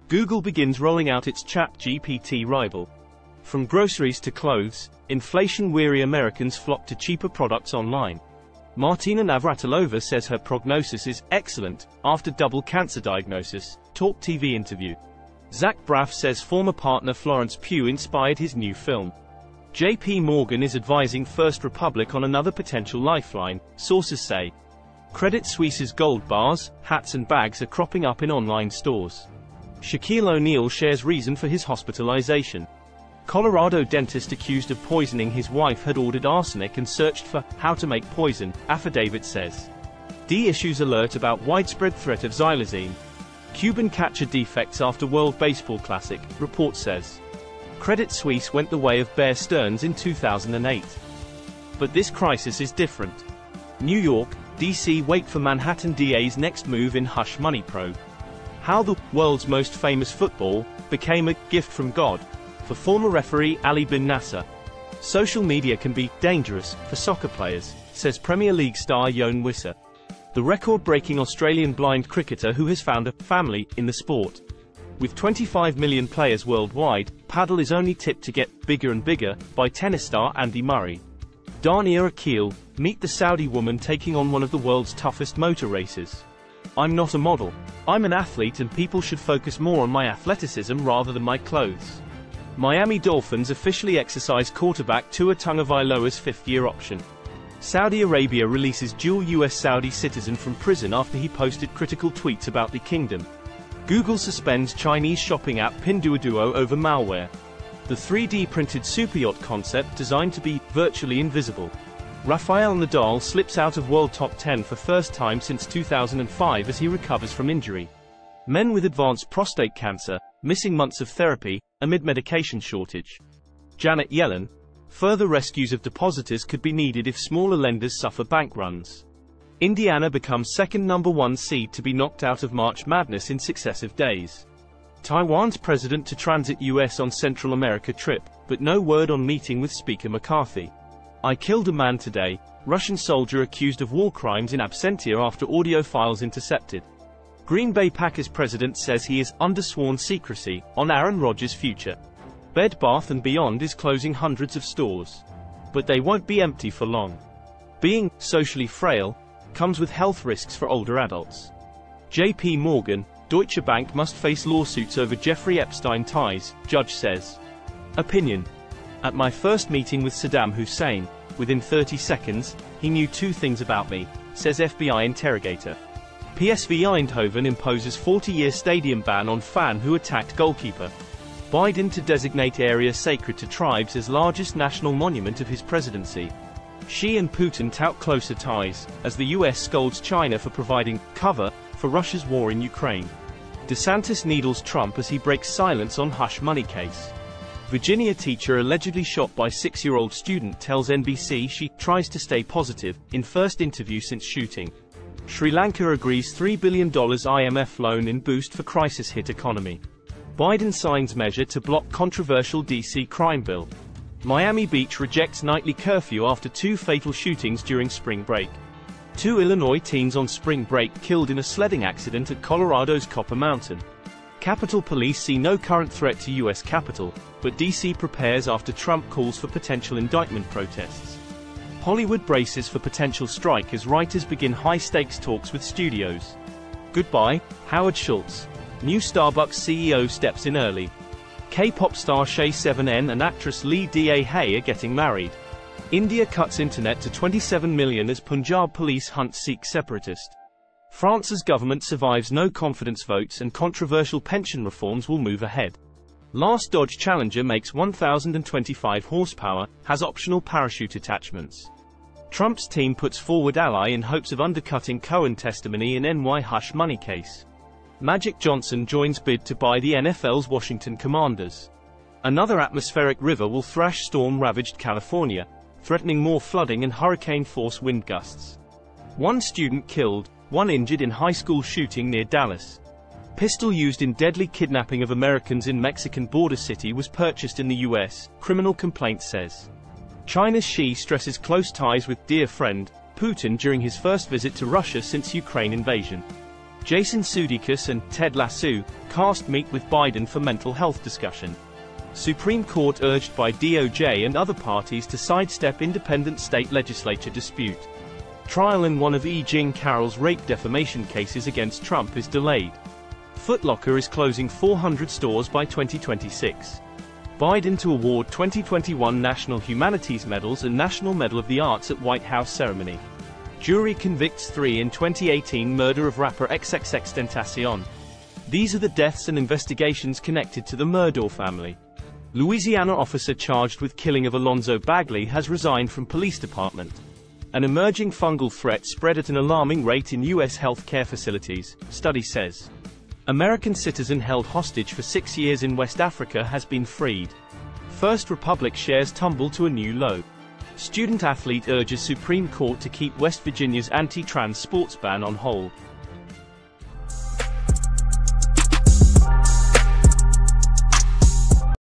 Google begins rolling out its ChatGPT rival. From groceries to clothes, inflation-weary Americans flock to cheaper products online. Martina Navratilova says her prognosis is excellent after double cancer diagnosis. Talk TV interview. Zach Braff says former partner Florence Pugh inspired his new film. JP Morgan is advising First Republic on another potential lifeline, sources say. Credit Suisse's gold bars, hats and bags are cropping up in online stores. Shaquille O'Neal shares reason for his hospitalization. Colorado dentist accused of poisoning his wife had ordered arsenic and searched for how to make poison, affidavit says. D issues alert about widespread threat of xylazine. Cuban catcher defects after World Baseball Classic, report says. Credit Suisse went the way of Bear Stearns in 2008. But this crisis is different. New York, D.C. wait for Manhattan DA's next move in hush money probe. How the world's most famous football became a gift from God for former referee Ali bin Nasser. Social media can be dangerous for soccer players, says Premier League star Yoane Wissa, the record-breaking Australian blind cricketer who has found a family in the sport. With 25 million players worldwide, paddle is only tipped to get bigger and bigger by tennis star Andy Murray. Dania Akil, meet the Saudi woman taking on one of the world's toughest motor races. I'm not a model. I'm an athlete and people should focus more on my athleticism rather than my clothes. Miami Dolphins officially exercise quarterback Tua Tagovailoa's fifth-year option. Saudi Arabia releases dual US-Saudi citizen from prison after he posted critical tweets about the kingdom. Google suspends Chinese shopping app Pinduoduo over malware. The 3D printed superyacht concept designed to be virtually invisible. Rafael Nadal slips out of World Top 10 for first time since 2005 as he recovers from injury. Men with advanced prostate cancer, missing months of therapy, amid medication shortage. Janet Yellen. Further rescues of depositors could be needed if smaller lenders suffer bank runs. Indiana becomes second #1 seed to be knocked out of March Madness in successive days. Taiwan's president to transit US on Central America trip, but no word on meeting with Speaker McCarthy. I killed a man today, Russian soldier accused of war crimes in absentia after audio files intercepted. Green Bay Packers president says he is under sworn secrecy on Aaron Rodgers' future. Bed Bath & Beyond is closing hundreds of stores. But they won't be empty for long. Being socially frail comes with health risks for older adults. JP Morgan, Deutsche Bank must face lawsuits over Jeffrey Epstein ties, judge says. Opinion. At my first meeting with Saddam Hussein, within 30 seconds, he knew two things about me, says FBI interrogator. PSV Eindhoven imposes 40-year stadium ban on fan who attacked goalkeeper. Biden to designate area sacred to tribes as largest national monument of his presidency. Xi and Putin tout closer ties, as the US scolds China for providing cover for Russia's war in Ukraine. DeSantis needles Trump as he breaks silence on hush money case. Virginia teacher allegedly shot by 6-year-old student tells NBC she tries to stay positive in first interview since shooting. Sri Lanka agrees $3 billion IMF loan in boost for crisis-hit economy. Biden signs measure to block controversial DC crime bill. Miami Beach rejects nightly curfew after 2 fatal shootings during spring break. 2 Illinois teens on spring break killed in a sledding accident at Colorado's Copper Mountain. Capitol Police see no current threat to U.S. Capitol, but D.C. prepares after Trump calls for potential indictment protests. Hollywood braces for potential strike as writers begin high-stakes talks with studios. Goodbye, Howard Schultz. New Starbucks CEO steps in early. K-pop star Shay 7N and actress Lee Da-hae are getting married. India cuts internet to 27 million as Punjab police hunt Sikh separatist. France's government survives no confidence votes and controversial pension reforms will move ahead. Last Dodge Challenger makes 1,025 horsepower, has optional parachute attachments. Trump's team puts forward ally in hopes of undercutting Cohen testimony in NY hush money case. Magic Johnson joins bid to buy the NFL's Washington Commanders. Another atmospheric river will thrash storm-ravaged California, threatening more flooding and hurricane-force wind gusts. 1 student killed, 1 injured in high school shooting near Dallas. Pistol used in deadly kidnapping of Americans in Mexican border city was purchased in the U.S., criminal complaint says. China's Xi stresses close ties with dear friend, Putin during his first visit to Russia since Ukraine invasion. Jason Sudeikis and Ted Lasso cast meet with Biden for mental health discussion. Supreme Court urged by DOJ and other parties to sidestep independent state legislature dispute. Trial in one of E. Jean Carroll's rape defamation cases against Trump is delayed. Foot Locker is closing 400 stores by 2026. Biden to award 2021 National Humanities Medals and National Medal of the Arts at White House ceremony. Jury convicts 3 in 2018 murder of rapper XXXTentacion. These are the deaths and investigations connected to the Murdaugh family. Louisiana officer charged with killing of Alonzo Bagley has resigned from police department. An emerging fungal threat spread at an alarming rate in U.S. health care facilities, study says. American citizen held hostage for 6 years in West Africa has been freed. First Republic shares tumble to a new low. Student athlete urges Supreme Court to keep West Virginia's anti-trans sports ban on hold.